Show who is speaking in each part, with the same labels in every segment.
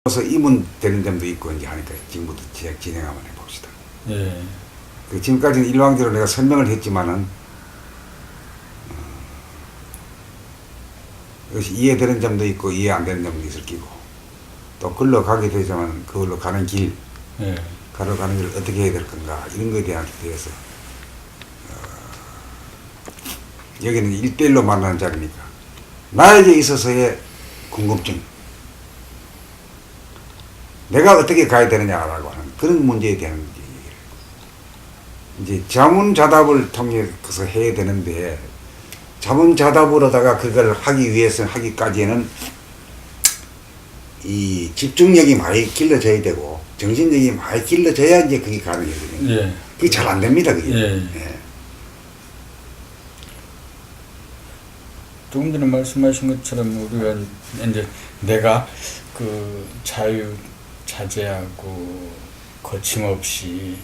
Speaker 1: 그래서 이문되는 점도 있고 이제 하니까 지금부터 진행 한번 해봅시다.
Speaker 2: 예.
Speaker 1: 그 지금까지는 일방적으로 내가 설명을 했지만은 이것이 이해되는 점도 있고 이해 안 되는 점도 있을 끼고 또 글로 가게 되지만 그걸로 가는 길,
Speaker 2: 예.
Speaker 1: 가로 가는 길을 어떻게 해야 될 건가 이런 것에 대해서 여기는 1대1로 만나는 자리니까 나에게 있어서의 궁금증, 내가 어떻게 가야 되느냐라고 하는 그런 문제에 대한 이제 자문자답을 통해서 해야 되는데, 자문자답으로다가 그걸 하기 위해서 하기까지는 이 집중력이 많이 길러져야 되고 정신력이 많이 길러져야 이제 그게 가능해요.
Speaker 2: 예.
Speaker 1: 그게 잘 안 됩니다, 그게.
Speaker 2: 예.
Speaker 1: 예.
Speaker 2: 조금 전에 말씀하신 것처럼 우리가 이제 내가 그 자제하고 거침없이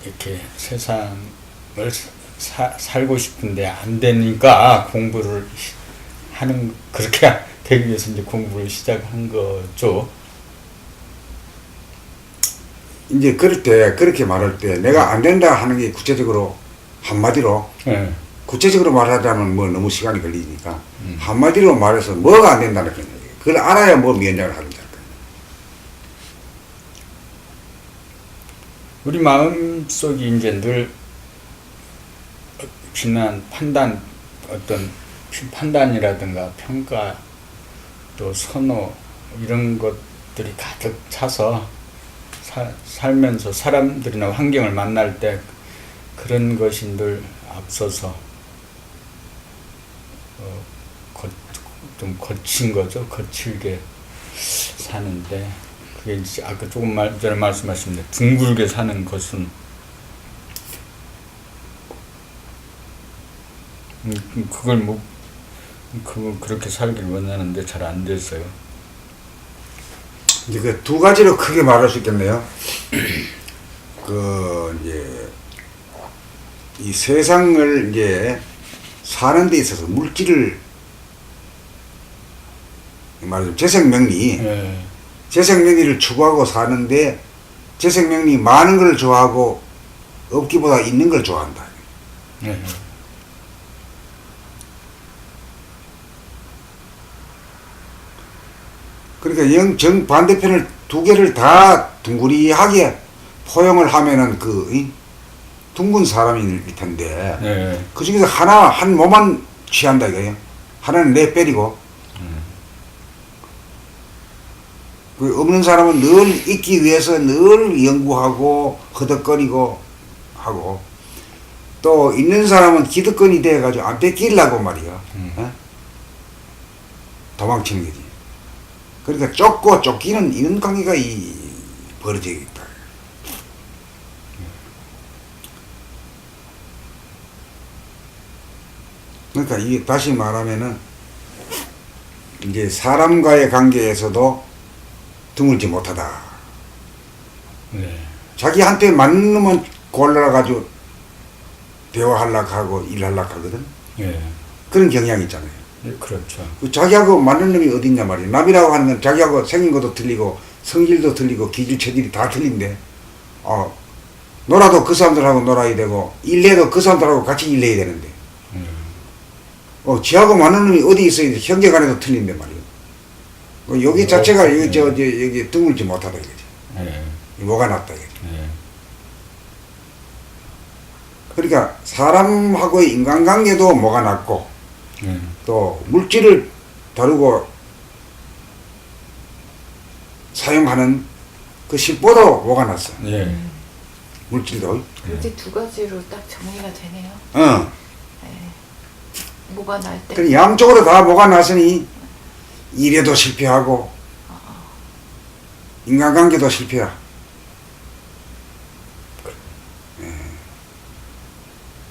Speaker 2: 이렇게 세상을 살고 싶은데 안 되니까 공부를 하는, 그렇게 되기 위해서 이제 공부를 시작한 거죠.
Speaker 1: 이제 그럴 때, 그렇게 말할 때 내가 안 된다 하는 게 구체적으로 한마디로
Speaker 2: 예.
Speaker 1: 구체적으로 말하자면 뭐 너무 시간이 걸리니까 한마디로 말해서 뭐가 안 된다는 거예요. 그걸 알아야 뭐 면장을 하는 거예요.
Speaker 2: 우리 마음속이 이제 늘 비난, 판단, 어떤 판단이라든가 평가, 또 선호, 이런 것들이 가득 차서 살면서 사람들이나 환경을 만날 때 그런 것이 늘 앞서서 좀 거친 거죠. 거칠게 사는데, 그게 이제 아까 조금 전에 말씀하신 데 둥글게 사는 것은 그걸 뭐 그렇게 살길 원하는데 잘 안 됐어요.
Speaker 1: 이제 그 두 가지로 크게 말할 수 있겠네요. 이제 이 세상을 이제 사는 데 있어서 물질을 말하자면 재생명리,
Speaker 2: 예.
Speaker 1: 재생명리를 추구하고 사는데 재생명리 많은 걸 좋아하고 없기보다 있는 걸 좋아한다.
Speaker 2: 예.
Speaker 1: 그러니까 정반대편을 두 개를 다 둥그리하게 포용을 하면은 둥근 사람일 텐데,
Speaker 2: 예.
Speaker 1: 그 중에서 한 몸만 취한다 이거예요. 하나는 내빼리고, 그 없는 사람은 늘 있기 위해서 늘 연구하고 허덕거리고 하고, 또 있는 사람은 기득권이 돼가지고 안 뺏기려고 말이야. 도망치는 거지. 그러니까 쫓고 쫓기는 이런 관계가 벌어져 있다. 그러니까 이게 다시 말하면은 이제 사람과의 관계에서도 드물지 못하다.
Speaker 2: 네.
Speaker 1: 자기한테 맞는 놈은 골라가지고 대화하려고 하고 일하려고 하거든.
Speaker 2: 예.
Speaker 1: 그런 경향이 있잖아요.
Speaker 2: 예, 그렇죠.
Speaker 1: 자기하고 맞는 놈이 어딨냐 말이야. 남이라고 하는 건 자기하고 생긴 것도 틀리고 성질도 틀리고 기질 체질이 다 틀린데, 놀아도 그 사람들하고 놀아야 되고 일해도 그 사람들하고 같이 일해야 되는데, 지하고 맞는 놈이 어디 있어야 형제간에도 틀린데 말이야. 여기 자체가 여기 드물지 못하다 이거지.
Speaker 2: 예.
Speaker 1: 뭐가 낫다 이거지.
Speaker 2: 예.
Speaker 1: 그러니까 사람하고의 인간관계도 뭐가 낫고,
Speaker 2: 예.
Speaker 1: 또 물질을 다루고 사용하는 그 실보도 뭐가 낫어.
Speaker 2: 예.
Speaker 1: 물질도.
Speaker 3: 이제 두 가지로 딱 정리가 되네요. 네. 뭐가 날 때.
Speaker 1: 그럼 양쪽으로 다 뭐가 낫으니 일에도 실패하고 인간관계도 실패야.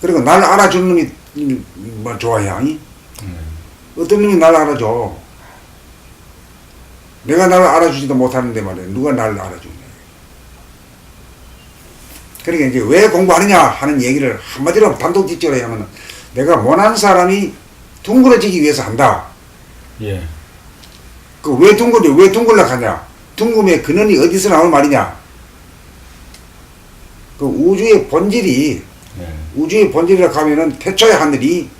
Speaker 1: 그리고 날 알아주는 놈이 뭐 좋아해, 아니? 어떤 놈이 날 알아줘. 내가 나를 알아주지도 못하는데 말이야. 누가 나를 알아주냐. 그러니까 이제 왜 공부하느냐 하는 얘기를 한마디로 단독직적으로 하면, 내가 원하는 사람이 둥그러지기 위해서 한다.
Speaker 2: 예.
Speaker 1: 그 왜 둥글려 하냐? 둥금의 근원이 어디서 나오는 말이냐? 그 우주의 본질이
Speaker 2: 예.
Speaker 1: 우주의 본질이라고 하면은 태초의 하늘이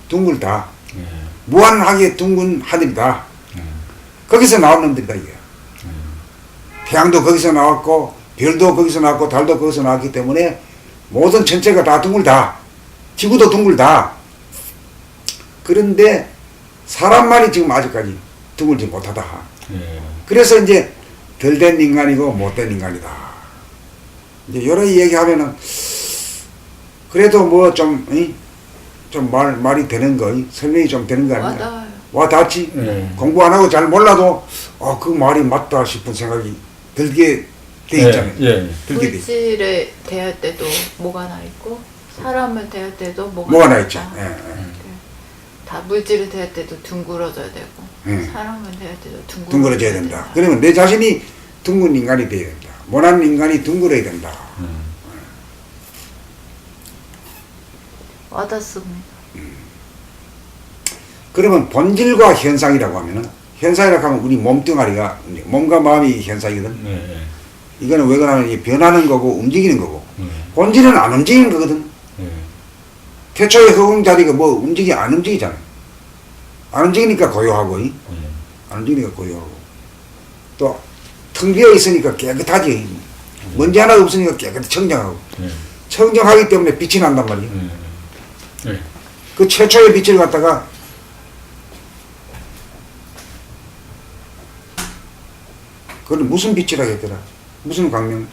Speaker 1: 둥글다.
Speaker 2: 예.
Speaker 1: 무한하게 둥근 하늘이다.
Speaker 2: 예.
Speaker 1: 거기서 나온 놈들이다 이게. 태양도 거기서 나왔고 별도 거기서 나왔고 달도 거기서 나왔기 때문에 모든 전체가 다 둥글다. 지구도 둥글다. 그런데 사람만이 지금 아직까지 둥글지 못하다.
Speaker 2: 예.
Speaker 1: 그래서 이제 덜 된 인간이고 못된 인간이다. 이제 여러 얘기하면은 그래도 뭐 좀 말이 되는 거 설명이 좀 되는 거 아닌가?
Speaker 3: 와닿아요.
Speaker 1: 와 닿지.
Speaker 2: 예.
Speaker 1: 공부 안 하고 잘 몰라도 그 말이 맞다 싶은 생각이 들게 돼 있잖아요.
Speaker 2: 예. 예.
Speaker 1: 들게 돼.
Speaker 3: 물질에 대할 때도 뭐가 나 있고 사람을 대할 때도
Speaker 1: 뭐가 나 있죠.
Speaker 3: 있다.
Speaker 1: 예, 예.
Speaker 3: 네. 다 물질을 대할 때도 둥그러져야 되고
Speaker 1: 예.
Speaker 3: 사람을 대할 때도
Speaker 1: 둥그러져야 된다. 그러면 내 자신이 둥근 인간이 되어야 된다. 모난 인간이 둥그러야 된다.
Speaker 3: 와닿습니다.
Speaker 1: 그러면 본질과 현상이라고 하면은 현상이라고 하면 우리 몸뚱아리가 이제 몸과 마음이 현상이거든.
Speaker 2: 예. 예.
Speaker 1: 이거는 왜 그러냐면 이게 변하는 거고 움직이는 거고
Speaker 2: 예.
Speaker 1: 본질은 안 움직이는 거거든.
Speaker 2: 예.
Speaker 1: 태초의 허공 자리가 뭐 안 움직이잖아. 안 움직이니까 고요하고 안 움직이니까 고요하고 또 텅 비어 있으니까 깨끗하지. 먼지 하나 없으니까 깨끗 청정하고
Speaker 2: 예.
Speaker 1: 청정하기 때문에 빛이 난단 말이야.
Speaker 2: 예.
Speaker 1: 그 최초의 빛을 갖다가 그걸 무슨 빛이라 했더라? 무슨 광명?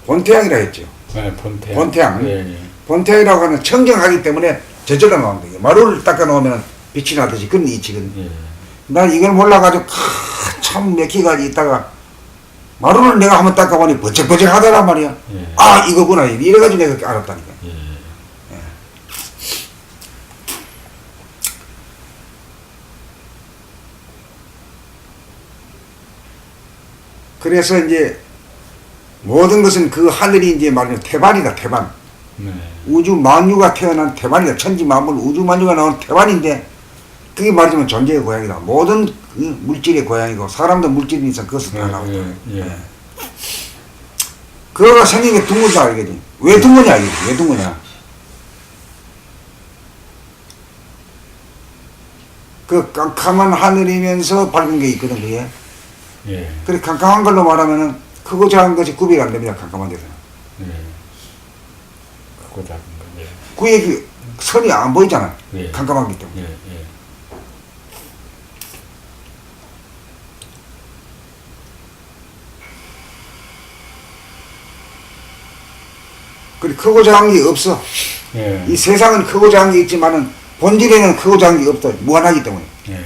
Speaker 1: 본태양이라 했죠.
Speaker 2: 예. 본태양.
Speaker 1: 본태양.
Speaker 2: 예. 예.
Speaker 1: 본태양이라고 하는 청정하기 때문에 저절로 나온다. 마루를 닦아 놓으면 빛이 나듯이 그런 이치거든.
Speaker 2: 예.
Speaker 1: 난 이걸 몰라가지고 참 몇 기까지 있다가 마루를 내가 한번 닦아보니 번쩍번쩍 하더란 말이야.
Speaker 2: 예.
Speaker 1: 아 이거구나 이래가지고 내가 알았다니까.
Speaker 2: 예.
Speaker 1: 그래서 이제 모든 것은 그 하늘이 이제 말하면 태반이다 태반.
Speaker 2: 네.
Speaker 1: 우주 만유가 태어난 태반이다. 천지 만물 우주 만유가 나온 태반인데 그게 말하자면 존재의 고향이다. 모든 그 물질의 고향이고 사람도 물질이 있어 그것을 다 나온다.
Speaker 2: 예.
Speaker 1: 그거가 생긴 게 둥글다 알겠지. 왜 둥그냐 이게 왜 둥그냐. 그 깜깜한 하늘이면서 밝은 게 있거든 그게.
Speaker 2: 예.
Speaker 1: 그래 깜깜한 걸로 말하면은 크고 작은 것이 구별이 안 됩니다. 깜깜한 데서.
Speaker 2: 예. 크고 작은 거. 예.
Speaker 1: 그 얘기 선이 안 보이잖아.
Speaker 2: 예.
Speaker 1: 깜깜하기 때문에.
Speaker 2: 예. 예.
Speaker 1: 그래 크고 작은 게 없어.
Speaker 2: 예.
Speaker 1: 이 세상은 크고 작은 게 있지만은 본질에는 크고 작은 게 없다. 무한하기 때문에.
Speaker 2: 예.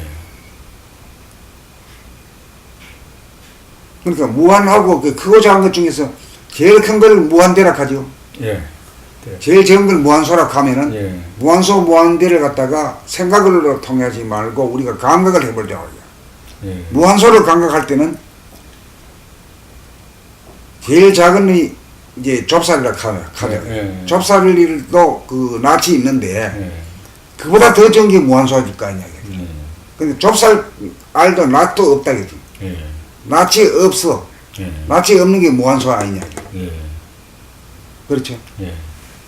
Speaker 1: 그러니까 무한하고 그 크고 작은 것 중에서 제일 큰 걸 무한대라 하죠.
Speaker 2: 예.
Speaker 1: 제일 적은 걸 무한소라 하면은
Speaker 2: 예.
Speaker 1: 무한소 무한대를 갖다가 생각으로 통하지 말고 우리가 감각을 해보자고.
Speaker 2: 예.
Speaker 1: 무한소를 감각할 때는 제일 작은 이 이제 좁쌀이라 하면
Speaker 2: 예.
Speaker 1: 좁쌀도 그 낯이 있는데
Speaker 2: 예.
Speaker 1: 그보다 더 적은 게 무한소일 거 아니야.
Speaker 2: 예.
Speaker 1: 근데 좁쌀 알도 낯도 없다겠지.
Speaker 2: 예.
Speaker 1: 낯이 없어.
Speaker 2: 예.
Speaker 1: 낯이 없는 게 무한소 아니냐.
Speaker 2: 예.
Speaker 1: 그렇죠.
Speaker 2: 예.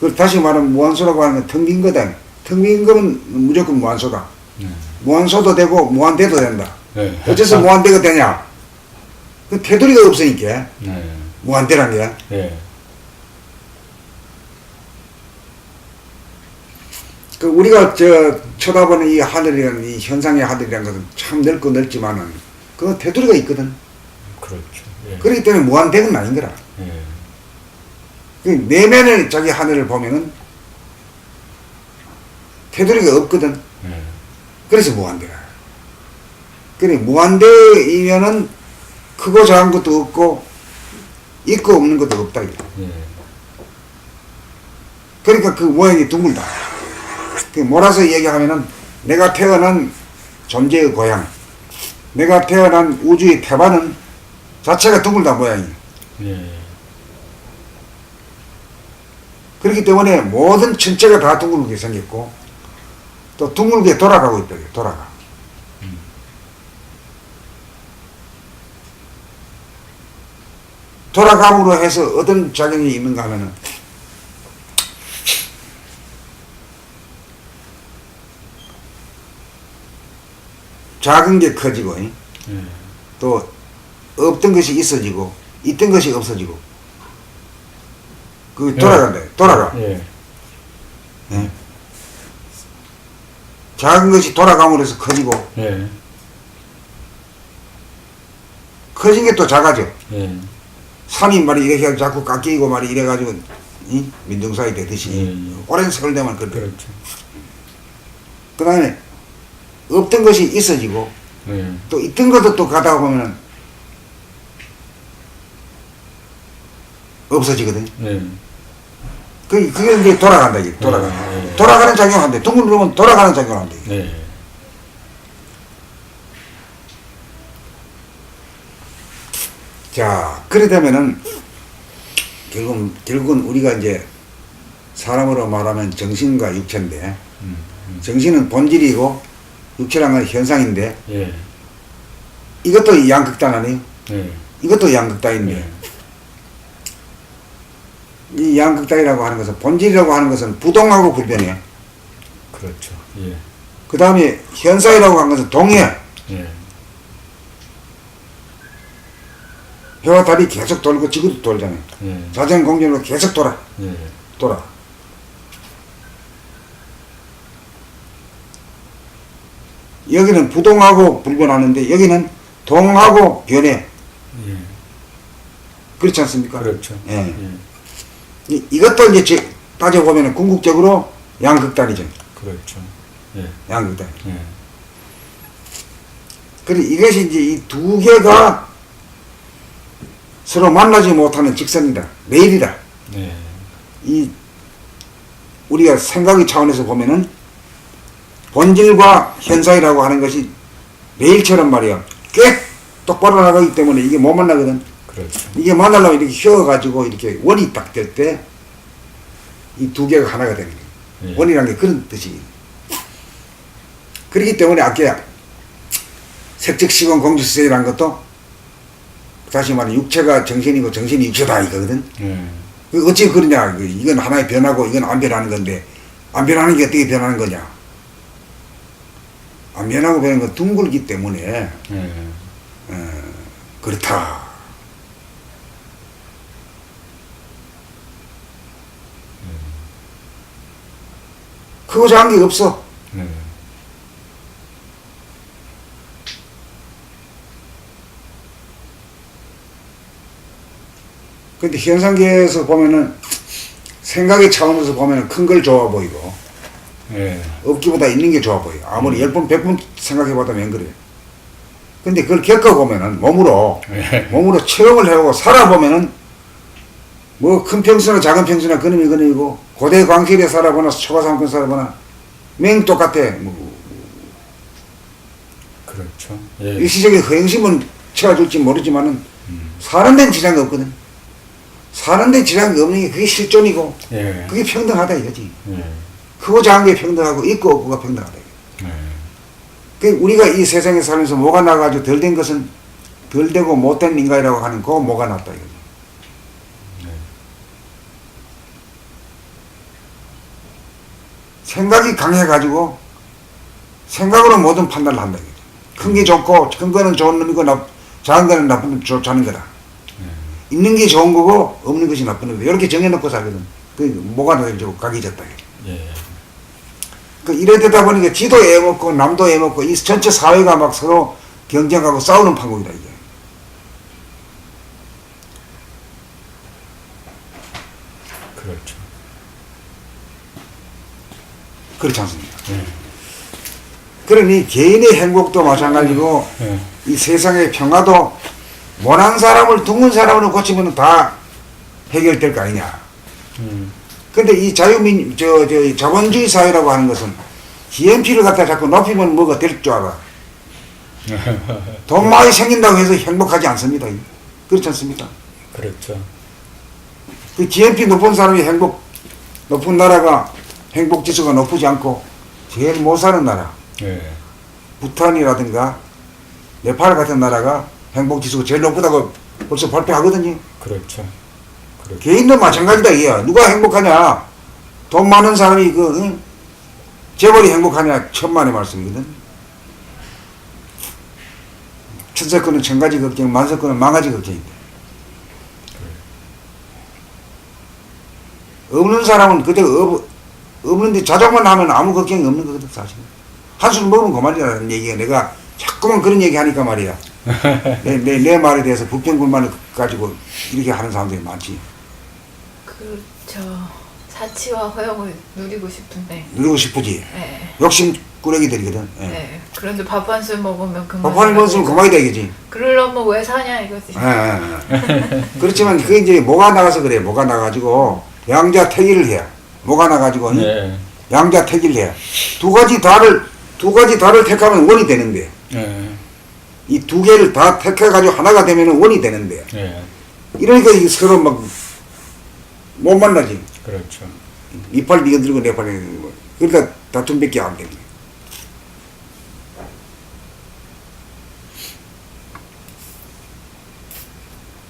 Speaker 1: 그 다시 말하면 무한소라고 하는 건 텅 빈 거다. 텅 빈 거는 무조건 무한소다.
Speaker 2: 예.
Speaker 1: 무한소도 되고 무한대도 된다.
Speaker 2: 예.
Speaker 1: 어째서 무한대가 되냐? 그 테두리가 없으니까
Speaker 2: 예.
Speaker 1: 무한대란 게.
Speaker 2: 예.
Speaker 1: 그 우리가 쳐다보는 이 하늘이라는 이 현상의 하늘이라는 것은 참 넓고 넓지만은 그 테두리가 있거든.
Speaker 2: 그렇죠. 예.
Speaker 1: 그렇기 때문에 무한대는 아닌 거라.
Speaker 2: 예.
Speaker 1: 그 내면의 자기 하늘을 보면은 테두리가 없거든.
Speaker 2: 예.
Speaker 1: 그래서 무한대라. 그래 무한대이면은 크고 작은 것도 없고 있고 없는 것도 없다. 이거.
Speaker 2: 예.
Speaker 1: 그러니까 그 모양이 둥글다. 그 몰아서 얘기하면은 내가 태어난 존재의 고향, 내가 태어난 우주의 태반은 자체가 둥글다 모양이.
Speaker 2: 예.
Speaker 1: 그렇기 때문에 모든 천체가 다 둥글게 생겼고 또 둥글게 돌아가고 있다. 돌아가. 돌아감으로 해서 어떤 작용이 있는가 하면은 작은 게 커지고 또 없던 것이 있어지고 있던 것이 없어지고 그 돌아간다. 돌아가.
Speaker 2: 예.
Speaker 1: 예. 작은 것이 돌아감으로 해서 커지고
Speaker 2: 예.
Speaker 1: 커진 게 또 작아져.
Speaker 2: 예.
Speaker 1: 산이 말이 이렇게 해서 자꾸 깎이고 말이 이래가지고 민둥사이 되듯이
Speaker 2: 예.
Speaker 1: 오랜 세월 되면 그렇게.
Speaker 2: 그렇죠.
Speaker 1: 그 다음에 없던 것이 있어지고
Speaker 2: 예.
Speaker 1: 또 있던 것도 또 가다가 보면은 없어지거든.
Speaker 2: 예.
Speaker 1: 그게 이제 돌아간다. 이게 돌아가.
Speaker 2: 예.
Speaker 1: 돌아가는 작용한대. 둥글 누르면 돌아가는 작용한대.
Speaker 2: 예.
Speaker 1: 자, 그러다면은 결국은 우리가 이제 사람으로 말하면 정신과 육체인데 정신은 본질이고 육체란 건 현상인데
Speaker 2: 예.
Speaker 1: 이것도 양극단 아니에요?
Speaker 2: 예.
Speaker 1: 이것도 양극단인데
Speaker 2: 예.
Speaker 1: 이 양극단이라고 하는 것은 본질이라고 하는 것은 부동하고 불변이에요.
Speaker 2: 그렇죠. 예.
Speaker 1: 그 다음에 현상이라고 하는 것은 동해.
Speaker 2: 예.
Speaker 1: 해와 달이 계속 돌고 지구도 돌잖아요.
Speaker 2: 예.
Speaker 1: 자전 공전으로 계속 돌아.
Speaker 2: 예.
Speaker 1: 돌아. 여기는 부동하고 불변하는데 여기는 동하고 변해.
Speaker 2: 예.
Speaker 1: 그렇지 않습니까?
Speaker 2: 그렇죠.
Speaker 1: 예.
Speaker 2: 예.
Speaker 1: 이것도 이제 따져보면 궁극적으로 양극단이죠.
Speaker 2: 그렇죠. 예.
Speaker 1: 양극단.
Speaker 2: 예.
Speaker 1: 그래 이것이 이제 이 두 개가 서로 만나지 못하는 직선이다. 매일이다.
Speaker 2: 예.
Speaker 1: 이 우리가 생각의 차원에서 보면은 본질과 현상이라고 하는 것이 매일처럼 말이야. 꽤 똑바로 나가기 때문에 이게 못 만나거든.
Speaker 2: 그렇죠.
Speaker 1: 이게 만나려면 이렇게 휘어가지고 이렇게 원이 딱 될 때 이 두 개가 하나가 되는 거예요.
Speaker 2: 예.
Speaker 1: 원이라는 게 그런 뜻이에요. 그렇기 때문에 아까 색적시공 공주세라는 것도 다시 말해 육체가 정신이고 정신이 육체다 이거거든.
Speaker 2: 예.
Speaker 1: 그 어찌 그러냐. 이건 하나의 변하고 이건 안 변하는 건데 안 변하는 게 어떻게 변하는 거냐. 안 변하고 변하는 건 둥글기 때문에
Speaker 2: 예.
Speaker 1: 그렇다. 크고 작은 게 없어.
Speaker 2: 예.
Speaker 1: 근데 현상계에서 보면은 생각의 차원에서 보면은 큰 걸 좋아 보이고
Speaker 2: 예.
Speaker 1: 없기보다 있는 게 좋아 보여. 아무리 10번, 100번 생각해보다면 그래. 근데 그걸 겪어보면은 몸으로
Speaker 2: 예.
Speaker 1: 체험을 해보고 살아보면은 뭐 큰 평수나 작은 평수나 그놈이 그놈이고 고대 광실에 살아보나 초가상권 살아보나 맹 똑같아. 뭐
Speaker 2: 그렇죠. 예.
Speaker 1: 일시적인 허영심은 채워줄지 모르지만은 사는 데는 지장이 없거든. 사는 데 지장이 없는 게 그게 실존이고
Speaker 2: 예.
Speaker 1: 그게 평등하다 이거지.
Speaker 2: 예.
Speaker 1: 크고 작은 게 평등하고 있고 없고가 평등하다.
Speaker 2: 예.
Speaker 1: 그 우리가 이 세상에 살면서 뭐가 나가지고 덜 된 것은 덜 되고 못된 인간이라고 하는 그 뭐가 낫다 이거지. 생각이 강해가지고 생각으로 모든 판단을 한다 이거지. 큰 게 좋고 큰 거는 좋은 놈이고 작은 거는 나쁜 놈 좋지 않은 거다. 있는 게 좋은 거고 없는 것이 나쁜 놈이다. 이렇게 정해놓고 살거든. 그 뭐가 나가지고 각이졌다.
Speaker 2: 예.
Speaker 1: 그 이래 되다 보니까 지도 애먹고 남도 애먹고 이 전체 사회가 막 서로 경쟁하고 싸우는 판국이다 이게.
Speaker 2: 그렇죠.
Speaker 1: 그렇지 않습니까?
Speaker 2: 예.
Speaker 1: 그러니 개인의 행복도 마찬가지고
Speaker 2: 예.
Speaker 1: 이 세상의 평화도 못한 사람을 둥근 사람으로 고치면 다 해결될 거 아니냐. 근데 이 자본주의 사회라고 하는 것은 GNP를 갖다 자꾸 높이면 뭐가 될 줄 알아. 돈 많이 생긴다고 해서 행복하지 않습니다. 그렇지 않습니까?
Speaker 2: 그렇죠.
Speaker 1: 그 GNP 높은 사람이 높은 나라가 행복 지수가 높지 않고 제일 못 사는 나라.
Speaker 2: 예.
Speaker 1: 부탄이라든가 네팔 같은 나라가 행복 지수가 제일 높다고 벌써 발표하거든요.
Speaker 2: 그렇죠. 그렇죠.
Speaker 1: 개인도 마찬가지다 이게. 누가 행복하냐? 돈 많은 사람이 응? 재벌이 행복하냐? 천만의 말씀이거든. 천사건은 천가지 걱정, 만사건은 만가지 걱정인데. 없는 사람은 그때 없는데 자작만 하면 아무 걱정이 없는 거거든 사실. 한술 먹으면 그만이라는 얘기가 내가 자꾸만 그런 얘기 하니까 말이야. 내 말에 대해서 불평불만을 가지고 이렇게 하는 사람들이 많지.
Speaker 3: 그렇죠. 사치와 허영을 누리고 싶은데.
Speaker 1: 누리고 싶으지.
Speaker 3: 네.
Speaker 1: 욕심 꾸러기들이거든. 예.
Speaker 3: 네. 그런데 밥 한 술 먹으면 그만.
Speaker 1: 밥한 번 쓰면 그만이다 이거지.
Speaker 3: 그러려면 왜 사냐 이거지.
Speaker 1: 그렇지만 그게 이제 뭐가 나가서 그래. 뭐가 나가지고 양자택일을 해야. 뭐가 나가지고
Speaker 2: 네.
Speaker 1: 양자택일을 해야. 두 가지 다를 택하면 원이 되는데.
Speaker 2: 네.
Speaker 1: 이 두 개를 다 택해가지고 하나가 되면 원이 되는데.
Speaker 2: 네.
Speaker 1: 이러니까 이게 서로 막 못 만나지.
Speaker 2: 그렇죠.
Speaker 1: 이팔 니가 들고 내 팔 니가 들고. 그러니까 다툼밖에 안 되는 거야.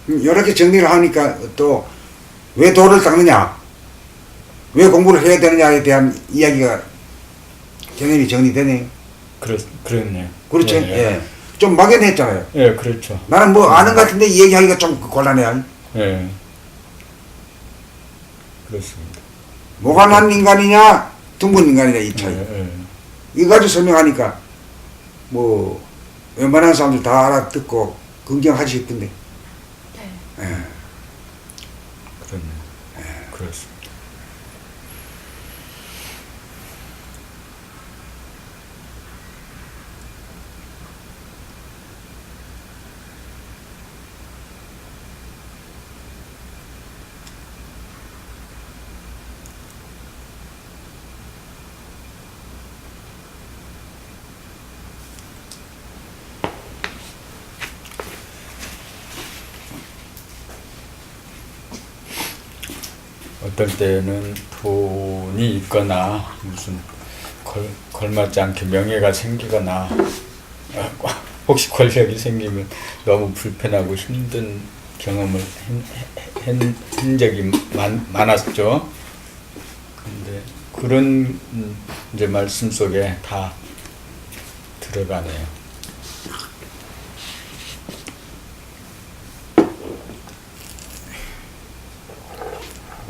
Speaker 1: 이렇게 정리를 하니까 또 왜 돌을 닦느냐, 왜 공부를 해야 되느냐에 대한 이야기가 개념이 정리되네요.
Speaker 2: 그렇네요.
Speaker 1: 그렇죠.
Speaker 2: 예, 예.
Speaker 1: 예. 좀 막연했잖아요.
Speaker 2: 예, 그렇죠.
Speaker 1: 나는 뭐 아는 것 같은데 얘기하기가 좀 곤란해.
Speaker 2: 예. 그렇습니다.
Speaker 1: 뭐가 난 인간이냐, 둥근 인간이냐 이 차이.
Speaker 2: 예, 예.
Speaker 1: 이거 가지고 설명하니까 뭐 웬만한 사람들 다 알아듣고 긍정하지 싶은데.
Speaker 3: 네.
Speaker 1: 예.
Speaker 2: 그렇네요. 그렇습니다. 어떨 때는 돈이 있거나 무슨 걸맞지 않게 명예가 생기거나 혹시 권력이 생기면 너무 불편하고 힘든 경험을 한 적이 많았죠. 근데 그런 이제 말씀 속에 다 들어가네요.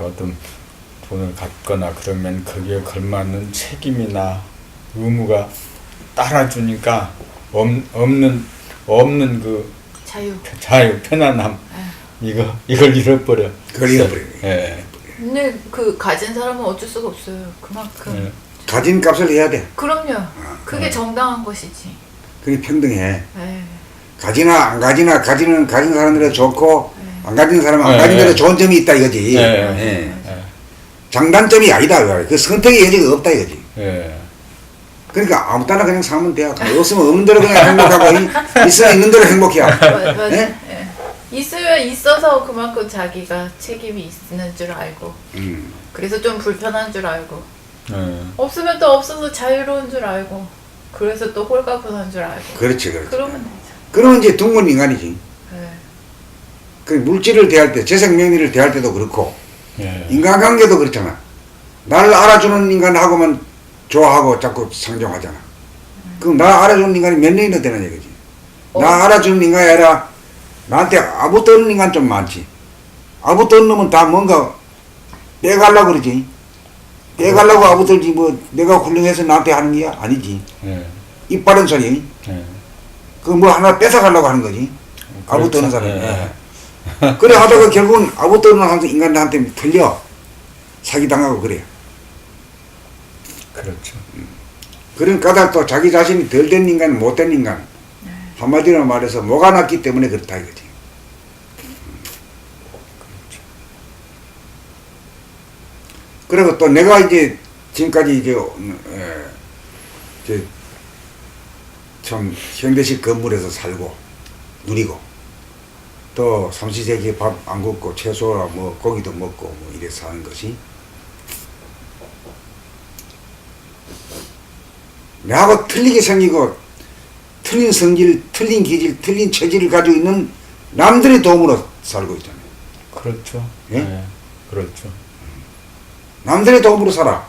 Speaker 2: 어떤 돈을 갖거나 그러면 거기에 걸맞는 책임이나 의무가 따라주니까 없는 그 자유, 편안함 이걸 잃어버려.
Speaker 1: 그걸 잃어버려.
Speaker 2: 예.
Speaker 3: 근데 그 가진 사람은 어쩔 수가 없어요. 그만큼.
Speaker 2: 예.
Speaker 1: 가진 값을 해야 돼.
Speaker 3: 그럼요. 그게 정당한 것이지.
Speaker 1: 그게 평등해.
Speaker 3: 네.
Speaker 1: 가지나 안 가지나 가진 사람들은 좋고 안 가진 사람은 안
Speaker 2: 네,
Speaker 1: 가진 대로
Speaker 2: 네.
Speaker 1: 좋은 점이 있다 이거지.
Speaker 2: 네,
Speaker 1: 예.
Speaker 2: 예.
Speaker 1: 장단점이 아니다. 그 선택의 여지가 없다 이거지.
Speaker 2: 예.
Speaker 1: 그러니까 아무 때나 그냥 살면 돼. 없으면 없는 대로 그냥 행복하고 있으면 있는 대로 행복해.
Speaker 3: 맞아.
Speaker 1: 예?
Speaker 3: 예. 있으면 있어서 그만큼 자기가 책임이 있는 줄 알고 그래서 좀 불편한 줄 알고
Speaker 2: 예.
Speaker 3: 없으면 또 없어서 자유로운 줄 알고 그래서 또 홀가분한 줄 알고
Speaker 1: 그렇지, 그렇지.
Speaker 3: 그러면 되죠.
Speaker 1: 그러면 이제 둥근 인간이지.
Speaker 3: 네.
Speaker 1: 그 물질을 대할 때, 재생명리를 대할 때도 그렇고,
Speaker 2: 예.
Speaker 1: 인간관계도 그렇잖아. 나를 알아주는 인간하고만 좋아하고 자꾸 상종하잖아. 그럼 나 알아주는 인간이 몇 명이나 되는 얘기지. 나 알아주는 인간이 아니라 나한테 아무것도 없는 인간 좀 많지. 아무것도 없는 놈은 다 뭔가 빼가려고 그러지. 빼가려고 아무것도 없지. 뭐 내가 훌륭해서 나한테 하는 게 아니지.
Speaker 2: 예.
Speaker 1: 입 바른 소리.
Speaker 2: 예.
Speaker 1: 그 뭐 하나 뺏어가려고 하는 거지. 아무것도 없는
Speaker 2: 그렇죠.
Speaker 1: 사람이.
Speaker 2: 예.
Speaker 1: 예. 그래 하다가 결국은 아무것도 없는 인간한테 틀려. 사기당하고 그래.
Speaker 2: 그렇죠.
Speaker 1: 그런 까닭도 자기 자신이 덜 된 인간, 못된 인간. 한마디로 말해서 뭐가 났기 때문에 그렇다 이거지. 그리고 또 내가 이제 지금까지 참 현대식 건물에서 살고 누리고 또 삼시세끼 밥 안 굽고 채소나 뭐 고기도 먹고 뭐 이래 사는 것이 나하고 틀리게 생기고 틀린 성질, 틀린 기질, 틀린 체질을 가지고 있는 남들의 도움으로 살고 있잖아요.
Speaker 2: 그렇죠.
Speaker 1: 예?
Speaker 2: 예, 그렇죠.
Speaker 1: 남들의 도움으로 살아.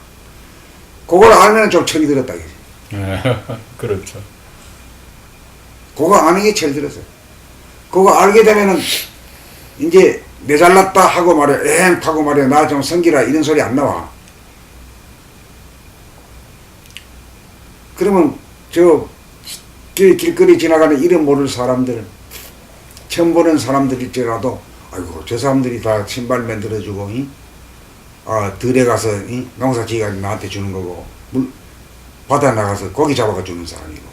Speaker 1: 그걸 알면 좀 철이 들었다. 이거지.
Speaker 2: 예, 그렇죠.
Speaker 1: 그거 아는 게 제일 들었어요. 그거 알게 되면은 이제 내 잘났다 하고 말이야, 에헴 하고 말이야, 나 좀 섬기라 이런 소리 안 나와. 그러면 저 길거리 지나가는 이름 모를 사람들, 처음 보는 사람들일지라도 아이고 저 사람들이 다 신발 만들어주고 들에 가서 농사 지어가지고 나한테 주는 거고 바다 나가서 고기 잡아가 주는 사람이고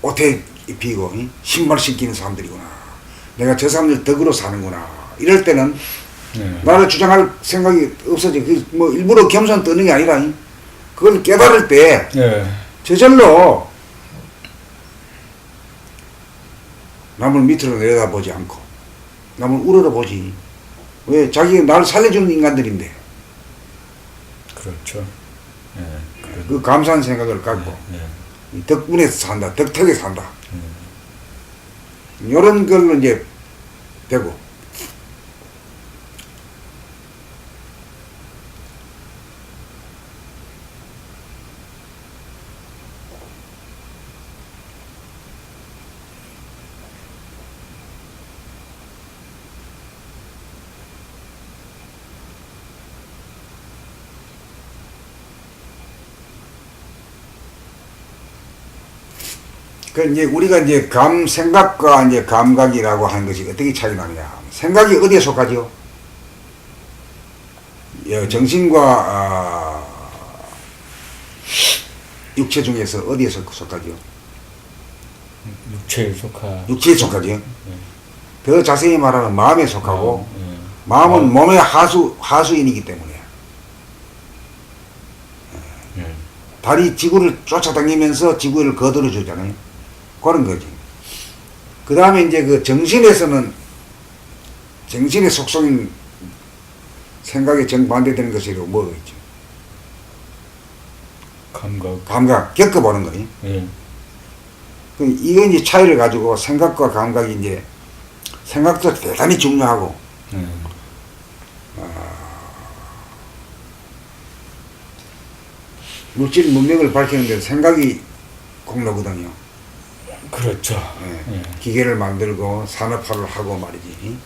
Speaker 1: 옷에 입히고 신발 신기는 사람들이구나. 내가 저 사람들 덕으로 사는구나. 이럴 때는
Speaker 2: 예.
Speaker 1: 나를 주장할 생각이 없어져. 뭐 일부러 겸손 떠는 게 아니라 그걸 깨달을 때
Speaker 2: 예.
Speaker 1: 저절로 남을 밑으로 내려다보지 않고 남을 우러러보지. 왜? 자기가 나를 살려주는 인간들인데
Speaker 2: 그렇죠. 예.
Speaker 1: 그 감사한 생각을 갖고
Speaker 2: 예.
Speaker 1: 덕분에 산다. 덕택에 산다. 요런 걸로 이제 되고 그 이제 우리가 이제 생각과 이제 감각이라고 하는 것이 어떻게 차이 나느냐. 생각이 어디에 속하죠? 정신과 육체 중에서 어디에 속하죠?
Speaker 2: 육체에 속하.
Speaker 1: 육체에 속하죠. 더 자세히 말하면 마음에 속하고
Speaker 2: 예.
Speaker 1: 마음은 몸의 하수인이기 때문에
Speaker 2: 예.
Speaker 1: 달이 지구를 쫓아다니면서 지구를 거들어 주잖아요. 그런 거지. 그 다음에 이제 그 정신에서는 정신의 속성인 생각에 정반대되는 것이 뭐가 있죠? 감각, 겪어보는 거니.
Speaker 2: 예.
Speaker 1: 이게 이제 차이를 가지고 생각과 감각이 이제 생각도 대단히 중요하고
Speaker 2: 예.
Speaker 1: 물질 문명을 밝히는 데 생각이 공로거든요.
Speaker 2: 그렇죠.
Speaker 1: 예.
Speaker 2: 예.
Speaker 1: 기계를 만들고 산업화를 하고 말이지.